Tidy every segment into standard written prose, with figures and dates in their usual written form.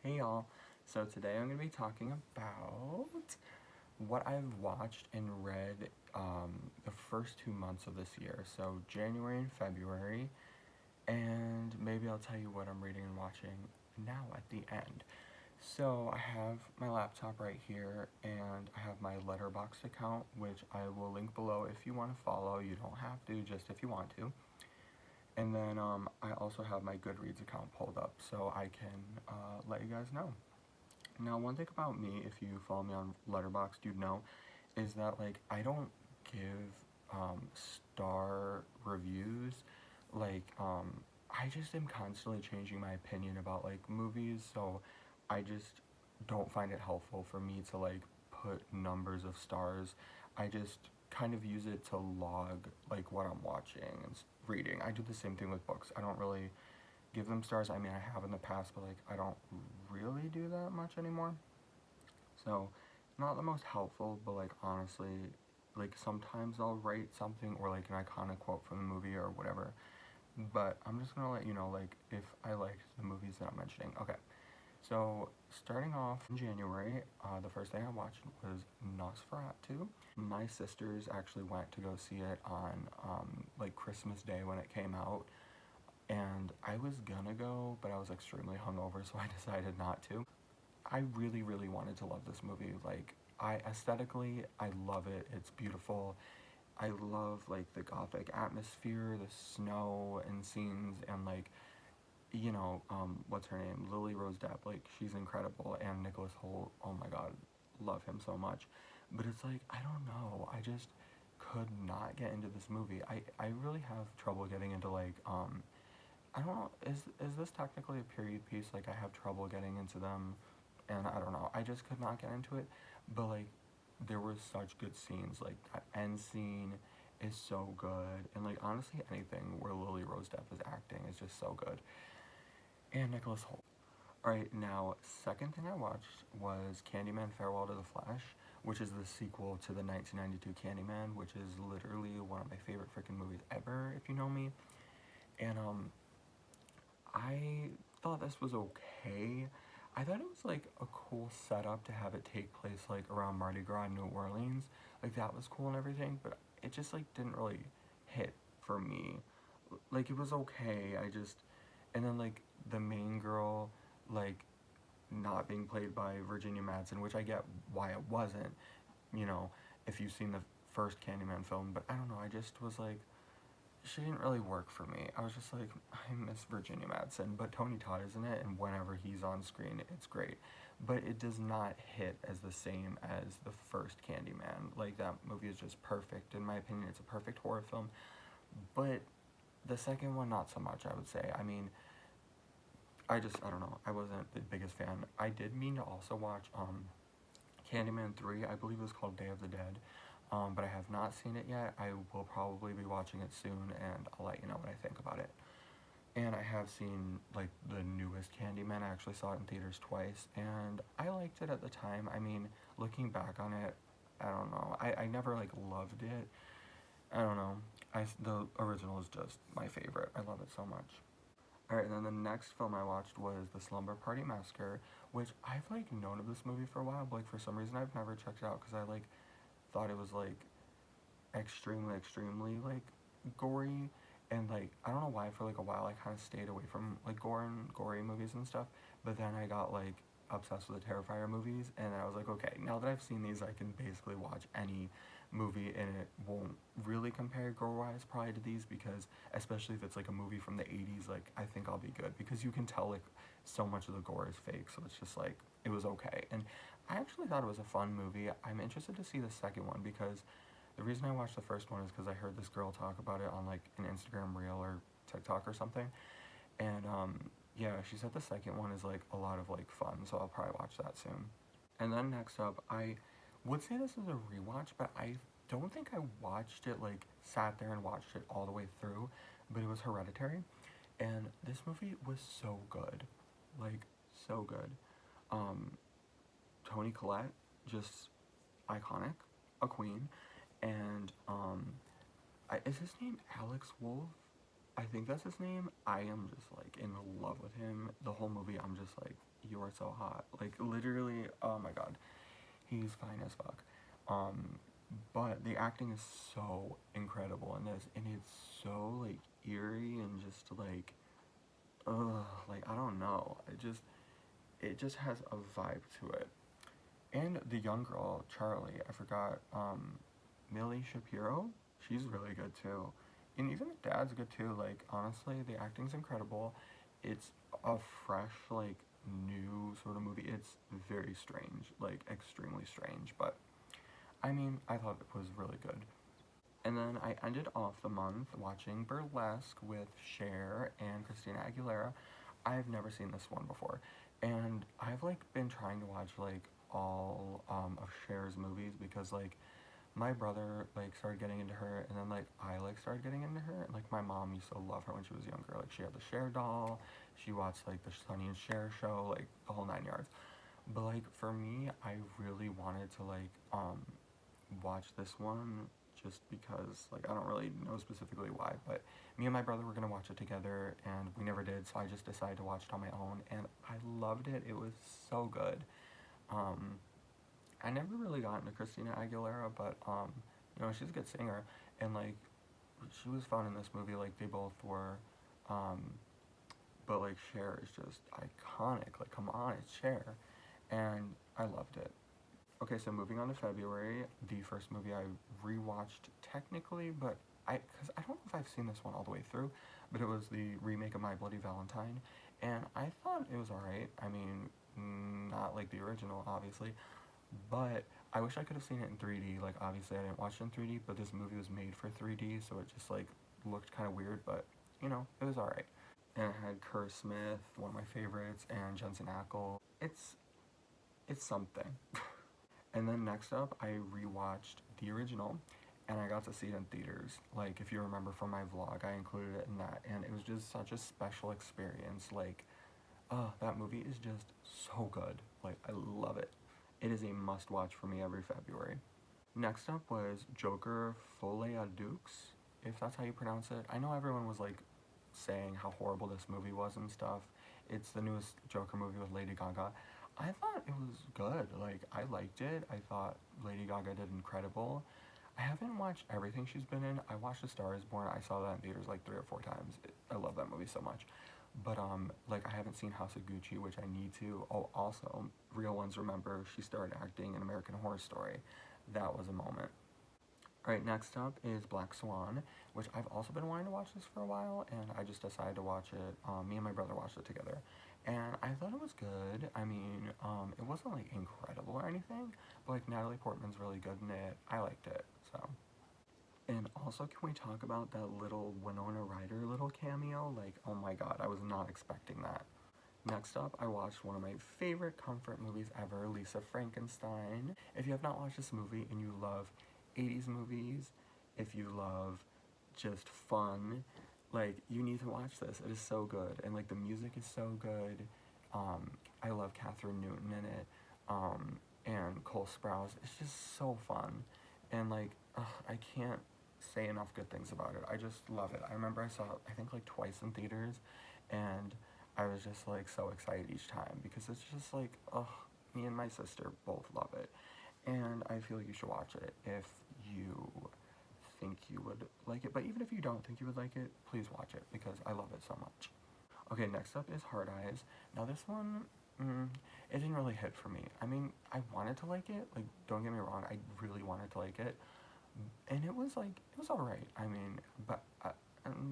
Hey y'all, so today I'm going to be talking about what I've watched and read the first 2 months of this year, so January and February, and maybe I'll tell you what I'm reading and watching now at the end. So I have my laptop right here, and I have my letterboxd account, which I will link below if you want to follow. You don't have to, just if you want to. And then I also have my Goodreads account pulled up so I can let you guys know. Now, one thing about me, if you follow me on letterboxd, you'd know, is that like I don't give star reviews. Like I just am constantly changing my opinion about like movies, so I just don't find it helpful for me to like put numbers of stars. I just kind of use it to log like what I'm watching and reading. I do the same thing with books. I don't really give them stars. I mean, I have in the past, but like I don't really do that much anymore. So, not the most helpful, but like honestly, like sometimes I'll write something or like an iconic quote from the movie or whatever. But I'm just gonna let you know like if I liked the movies that I'm mentioning. Okay. So starting off in January, the first thing I watched was Nosferatu. My sisters actually went to go see it on like Christmas Day when it came out, and I was gonna go, but I was extremely hungover, so I decided not to. I really, really wanted to love this movie. Like, I aesthetically, I love it. It's beautiful. I love like the gothic atmosphere, the snow and scenes, and like, what's her name? Lily Rose Depp. Like, she's incredible, and Nicholas Hoult. Oh my God, love him so much. But it's like I don't know. I just could not get into this movie. I really have trouble getting into like I don't know, is this technically a period piece? Like, I have trouble getting into them, and I don't know, I just could not get into it, but, like, there were such good scenes, like, that end scene is so good, and, like, honestly, anything where Lily Rose Depp is acting is just so good, and Nicholas Hoult. Alright, now, second thing I watched was Candyman Farewell to the Flesh, which is the sequel to the 1992 Candyman, which is literally one of my favorite freaking movies ever, if you know me, and, I thought this was okay. I thought it was like a cool setup to have it take place like around Mardi Gras in New Orleans. Like that was cool and everything, but it just like didn't really hit for me. Like it was okay. And then like the main girl like not being played by Virginia Madsen, which I get why it wasn't, you know, if you've seen the first Candyman film, but I don't know, I just was like she didn't really work for me. I was just like, I miss Virginia Madsen, but Tony Todd is in it, and whenever he's on screen, it's great. But it does not hit as the same as the first Candyman. Like, that movie is just perfect. In my opinion, it's a perfect horror film. But the second one, not so much, I would say. I mean, I don't know. I wasn't the biggest fan. I did mean to also watch Candyman 3, I believe it was called Day of the Dead. But I have not seen it yet. I will probably be watching it soon, and I'll let you know what I think about it. And I have seen, like, the newest Candyman. I actually saw it in theaters twice, and I liked it at the time. I mean, looking back on it, I don't know. I never, like, loved it. I don't know. The original is just my favorite. I love it so much. Alright, and then the next film I watched was The Slumber Party Massacre, which I've, like, known of this movie for a while, but, like, for some reason I've never checked it out, because I, like, thought it was, like, extremely like gory, and like I don't know why for like a while I kind of stayed away from like gore and gory movies and stuff, but then I got like obsessed with the Terrifier movies, and I was like, okay, now that I've seen these, I can basically watch any movie and it won't really compare gore wise probably to these, because especially if it's like a movie from the 80s, like I think I'll be good, because you can tell like so much of the gore is fake, so it's just like it was okay. And I actually thought it was a fun movie. I'm interested to see the second one, because the reason I watched the first one is because I heard this girl talk about it on like an Instagram reel or TikTok or something, and yeah, she said the second one is like a lot of like fun, so I'll probably watch that soon. And then next up, I would say this is a rewatch, but I don't think I watched it like sat there and watched it all the way through, but it was Hereditary, and this movie was so good, like so good. Um, Toni Collette, just iconic, a queen, and is his name Alex Wolff? I think that's his name. I am just like in love with him. The whole movie, I'm just like, you are so hot. Like, literally, oh my god, he's fine as fuck. Um, but the acting is so incredible in this, and it's so, like, eerie and just, like, ugh, like, I don't know. It just has a vibe to it. And the young girl, Charlie, I forgot, Millie Shapiro, she's really good too. And even the dad's good too. Like, honestly, the acting's incredible. It's a fresh, like, new sort of movie. It's very strange, like, extremely strange, but I mean, I thought it was really good. And then I ended off the month watching Burlesque with Cher and Christina Aguilera. I've never seen this one before. And I've, like, been trying to watch, like, all of Cher's movies because, like, my brother, like, started getting into her, and then, like, I, like, started getting into her. And, like, my mom used to love her when she was younger. Like, she had the Cher doll. She watched, like, the Sonny and Cher show, like, the whole 9 yards. But, like, for me, I really wanted to, like, watch this one just because, like, I don't really know specifically why, but me and my brother were gonna watch it together, and we never did, so I just decided to watch it on my own, and I loved it. It was so good. Um, I never really got into Christina Aguilera, but, you know, she's a good singer, and, like, she was fun in this movie, like, they both were, um, but, like, Cher is just iconic. Like, come on, it's Cher, and I loved it. Okay, so moving on to February, the first movie I rewatched technically, but because I don't know if I've seen this one all the way through, but it was the remake of My Bloody Valentine, and I thought it was alright. I mean, not like the original, obviously, but I wish I could have seen it in 3D. Like, obviously, I didn't watch it in 3D, but this movie was made for 3D, so it just, like, looked kind of weird, but, you know, it was alright. And it had Kerr Smith, one of my favorites, and Jensen Ackles. It's something. And then next up, I rewatched the original, and I got to see it in theaters. Like, if you remember from my vlog, I included it in that, and it was just such a special experience. Like, that movie is just so good. Like, I love it. It is a must-watch for me every February. Next up was Joker Folie à Deux, if that's how you pronounce it. I know everyone was, like, saying how horrible this movie was and stuff. It's the newest Joker movie with Lady Gaga. I thought it was good. Like, I liked it. I thought Lady Gaga did incredible. I haven't watched everything she's been in. I watched A Star Is Born. I saw that in theaters like 3 or 4 times. I love that movie so much. But, like, I haven't seen House of Gucci, which I need to. Oh, also, Real Ones Remember, she started acting in American Horror Story. That was a moment. Alright, next up is Black Swan, which I've also been wanting to watch this for a while, and I just decided to watch it. Me and my brother watched it together, and I thought it was good. I mean, it wasn't, like, incredible or anything, but, like, Natalie Portman's really good in it. I liked it, so. And also, can we talk about that little Winona Ryder little cameo? Like, oh my god, I was not expecting that. Next up, I watched one of my favorite comfort movies ever, Lisa Frankenstein. If you have not watched this movie and you love 80s movies, if you love just fun, like, you need to watch this. It is so good, and, like, the music is so good. I love Catherine Newton in it, and Cole Sprouse. It's just so fun, and, like, I can't say enough good things about it. I just love it. I remember I saw it, I think, like, twice in theaters, and I was just, like, so excited each time because it's just, like, me and my sister both love it, and I feel you should watch it if you think you would like it. But even if you don't think you would like it, please watch it because I love it so much. Okay, next up is Hard Eyes. Now this one, it didn't really hit for me. I mean, I wanted to like it. Like, don't get me wrong, I really wanted to like it, and it was, like, it was alright. I mean, but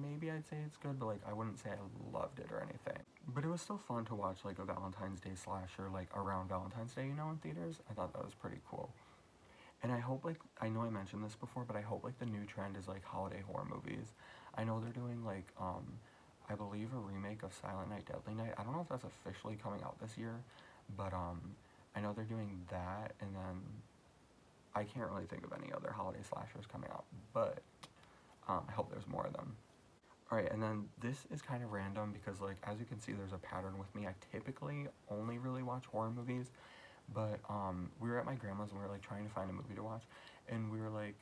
maybe I'd say it's good, but, like, I wouldn't say I loved it or anything. But it was still fun to watch, like, a Valentine's Day slasher, like, around Valentine's Day, you know, in theaters. I thought that was pretty cool. And I hope, like, I know I mentioned this before, but I hope, like, the new trend is, like, holiday horror movies. I know they're doing, like, I believe a remake of Silent Night, Deadly Night. I don't know if that's officially coming out this year, but, I know they're doing that, and then I can't really think of any other holiday slashers coming out, but, I hope there's more of them. Alright, and then this is kind of random because, like, as you can see, there's a pattern with me. I typically only really watch horror movies, but, we were at my grandma's and we were, like, trying to find a movie to watch, and we were, like,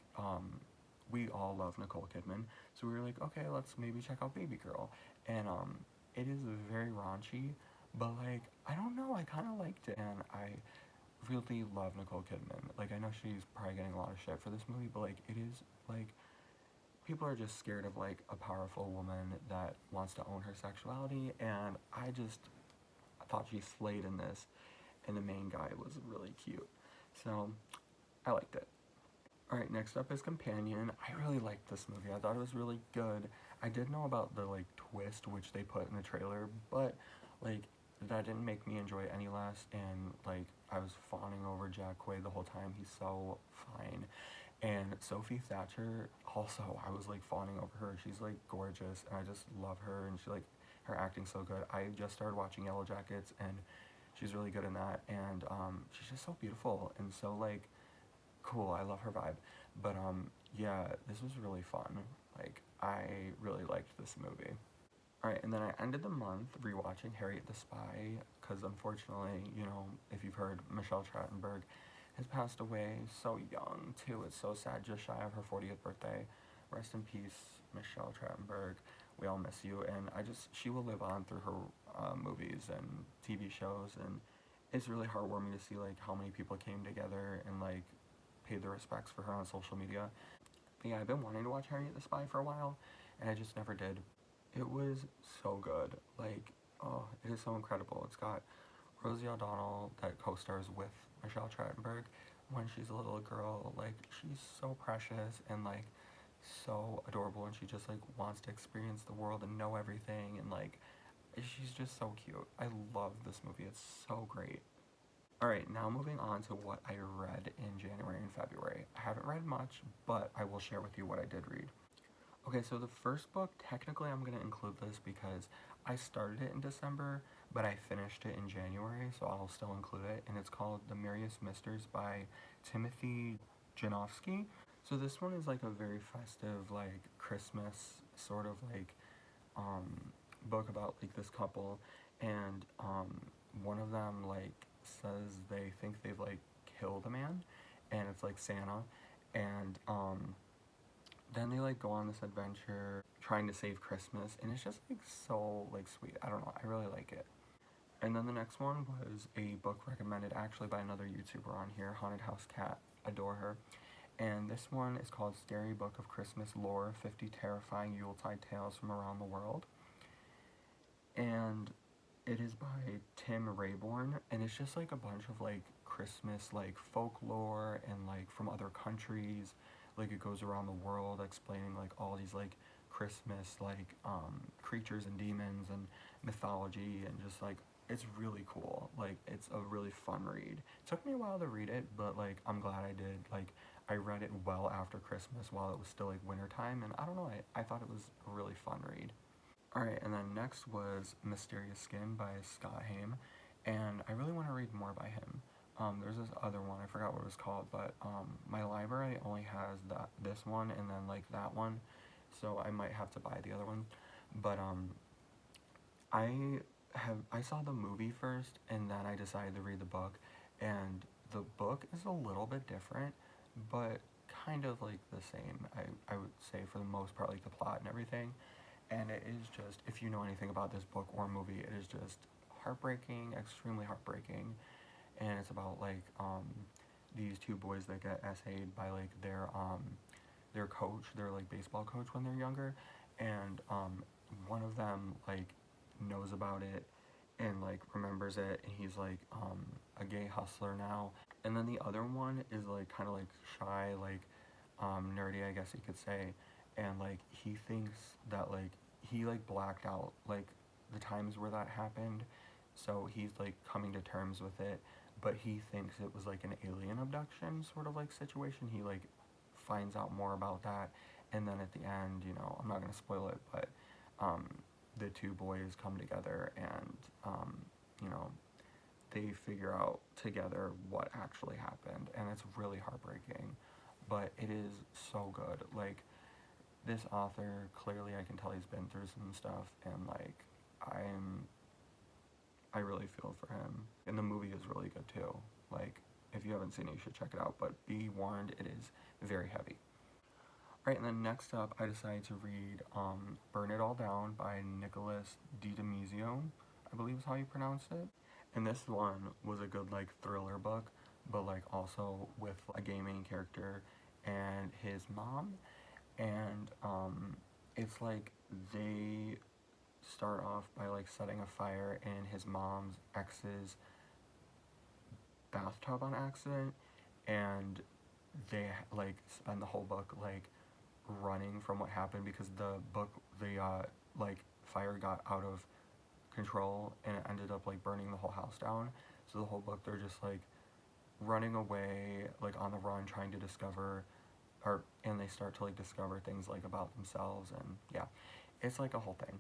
we all love Nicole Kidman, so we were like, okay, let's maybe check out Baby Girl, and, it is very raunchy, but, like, I don't know, I kind of liked it, and I really love Nicole Kidman. Like, I know she's probably getting a lot of shit for this movie, but like, it is like, people are just scared of like a powerful woman that wants to own her sexuality, and I thought she slayed in this, and the main guy was really cute, so I liked it. Alright, next up is Companion. I really liked this movie. I thought it was really good. I did know about the like twist which they put in the trailer, but like that didn't make me enjoy it any less, and like I was fawning over Jack Quaid the whole time. He's so fine. And Sophie Thatcher, also, I was like fawning over her. She's like gorgeous, and I just love her, and she like her acting's so good. I just started watching Yellow Jackets, and she's really good in that, and she's just so beautiful and so like cool. I love her vibe. But yeah, this was really fun. Like, I really liked this movie. Alright, and then I ended the month rewatching Harriet the Spy, because unfortunately, you know, if you've heard, Michelle Trachtenberg has passed away so young, too. It's so sad, just shy of her 40th birthday. Rest in peace, Michelle Trachtenberg. We all miss you, and she will live on through her movies and TV shows, and it's really heartwarming to see, like, how many people came together and, like, paid their respects for her on social media. But yeah, I've been wanting to watch Harriet the Spy for a while, and I just never did. It was so good. Like, oh, it is so incredible. It's got Rosie O'Donnell that co-stars with Michelle Trachtenberg when she's a little girl. Like, she's so precious and like so adorable, and she just like wants to experience the world and know everything, and like she's just so cute. I love this movie. It's so great. Alright, now moving on to what I read in January and February. I haven't read much, but I will share with you what I did read. Okay, so the first book, technically I'm going to include this because I started it in December, but I finished it in January, so I'll still include it, and it's called The Merriest Misters by Timothy Janofsky. So this one is like a very festive, like, Christmas sort of like um, book about like this couple, and one of them like says they think they've like killed a man, and it's like Santa, and then they like go on this adventure trying to save Christmas, and it's just like so like sweet. I don't know, I really like it. And then the next one was a book recommended actually by another YouTuber on here, Haunted House Cat. Adore her. And this one is called Scary Book of Christmas Lore, 50 Terrifying Yuletide Tales from Around the World. And it is by Tim Rayborn, and it's just like a bunch of like Christmas like folklore and like from other countries. Like, it goes around the world explaining like all these like Christmas like creatures and demons and mythology, and just like it's really cool. Like, it's a really fun read. It took me a while to read it, but like I'm glad I did. Like, I read it well after Christmas while it was still like winter time, and I don't know, I thought it was a really fun read. Alright, and then next was Mysterious Skin by Scott Haim, and I really want to read more by him. There's this other one, I forgot what it was called, but my library only has this one and then like that one, so I might have to buy the other one. But I saw the movie first, and then I decided to read the book, and the book is a little bit different, but kind of like the same. I would say for the most part, like the plot and everything. And it is just, if you know anything about this book or movie, it is just heartbreaking, extremely heartbreaking. And it's about like these two boys that get essayed by like their coach, their like baseball coach when they're younger, and one of them like knows about it and like remembers it, and he's like a gay hustler now. And then the other one is like kind of like shy, like nerdy, I guess you could say, and like he thinks that like he like blacked out like the times where that happened, so he's like coming to terms with it, but he thinks it was like an alien abduction sort of like situation. He like finds out more about that, and then at the end, you know, I'm not gonna spoil it, but the two boys come together, and you know, they figure out together what actually happened, and it's really heartbreaking, but it is so good. Like, this author, clearly I can tell he's been through some stuff, and like I really feel for him. And the movie is really good too. Like, if you haven't seen it, you should check it out, but be warned, it is very heavy. Alright, and then next up, I decided to read Burn It All Down by Nicholas Di Demizio, I believe is how you pronounce it. And this one was a good like thriller book, but like also with a gay main character and his mom, and it's like they start off by like setting a fire in his mom's ex's bathtub on accident, and they like spend the whole book like running from what happened because the like fire got out of control and it ended up like burning the whole house down. So the whole book they're just like running away, like on the run, trying to discover, or and they start to like discover things like about themselves, and yeah, it's like a whole thing.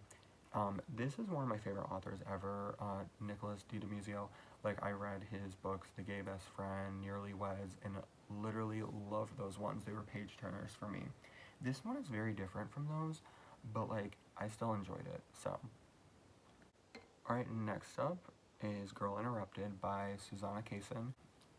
This is one of my favorite authors ever, Nicholas DiDomizio. Like I read his books, The Gay Best Friend, Nearly Weds, and literally loved those ones. They were page turners for me. This one is very different from those, but like I still enjoyed it. So, all right, next up is Girl Interrupted by Susanna Kaysen.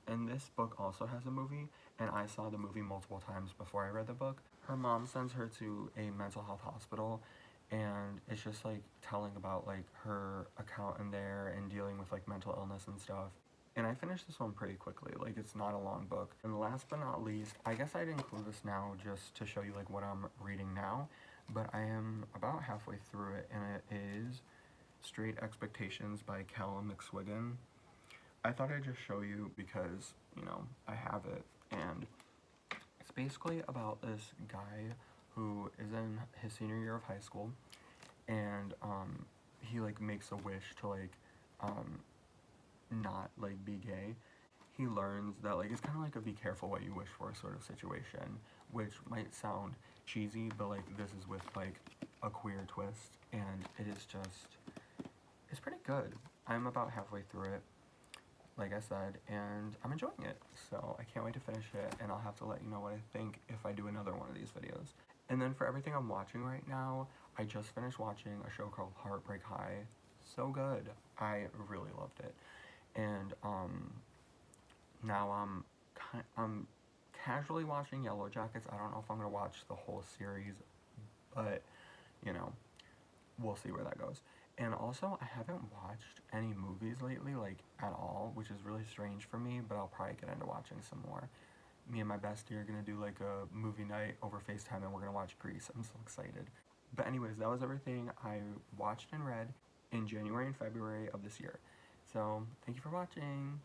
And this book also has a movie, and I saw the movie multiple times before I read the book. Her mom sends her to a mental health hospital, and it's just like telling about like her account in there and dealing with like mental illness and stuff. And I finished this one pretty quickly, like it's not a long book. And last but not least, I guess I'd include this now just to show you like what I'm reading now, but I am about halfway through it, and it is Straight Expectations by Callum McSwiggan. I thought I'd just show you because, you know, I have it, and it's basically about this guy who is in his senior year of high school, and he like makes a wish to like not like be gay. He learns that like it's kind of like a be careful what you wish for sort of situation, which might sound cheesy, but like this is with like a queer twist, and it is just, it's pretty good. I'm about halfway through it, like I said, and I'm enjoying it. So I can't wait to finish it, and I'll have to let you know what I think if I do another one of these videos. And then for everything I'm watching right now, I just finished watching a show called Heartbreak High. So good. I really loved it. And now I'm casually watching Yellow Jackets. I don't know if I'm gonna watch the whole series, but you know, we'll see where that goes. And also, I haven't watched any movies lately, like at all, which is really strange for me, but I'll probably get into watching some more. Me and my bestie are gonna do like a movie night over FaceTime, and we're gonna watch Grease. I'm so excited. But anyways, that was everything I watched and read in January and February of this year. So, thank you for watching.